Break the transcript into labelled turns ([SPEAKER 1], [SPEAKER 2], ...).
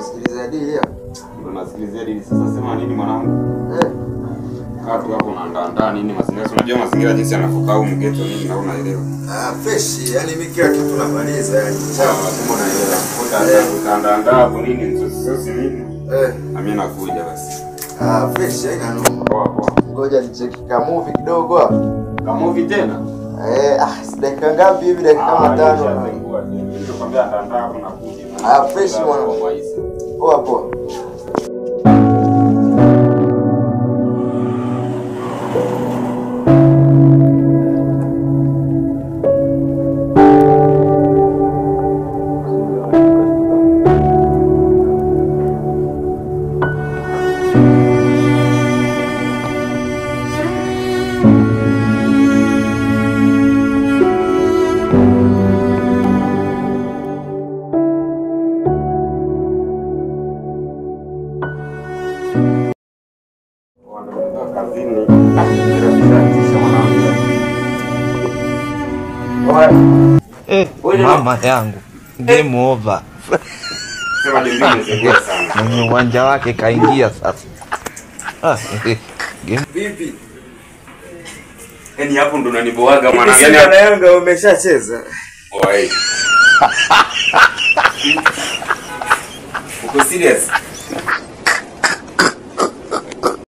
[SPEAKER 1] unasikiliza dili ya?
[SPEAKER 2] Unasikiliza dili sasa sema nini mwanangu? Watu hapo wanaandaa nini mazingira? Unajua mazingira jinsi yanafoka au mgeto nini na unaelewa.
[SPEAKER 1] Fresh, yani mimi kila kitu namaliza yani.
[SPEAKER 2] Sawa, kama unaelewa. Utaandaa hapo nini msosi nini? Na mimi nakuja basi.
[SPEAKER 1] Fresh haina noma.
[SPEAKER 2] Poa.
[SPEAKER 1] Ngoja nicheki ka movie kidogo hapo.
[SPEAKER 2] Ka movie tena?
[SPEAKER 1] Dakika ngapi hivi? Dakika kama 5.
[SPEAKER 2] Nilikwambia ataandaa hapo na kuja.
[SPEAKER 1] Fresh mwana. Poa.
[SPEAKER 3] Mama yangu game over.
[SPEAKER 2] Sema dingine zingine sana.
[SPEAKER 3] Mwenye uwanja wake kaingia sasa. Game
[SPEAKER 1] vipi?
[SPEAKER 2] Yaani hapo ndo unaniboaga maana
[SPEAKER 1] gani? Bwana Yanga umeshacheza.
[SPEAKER 2] Oi. Uko serious?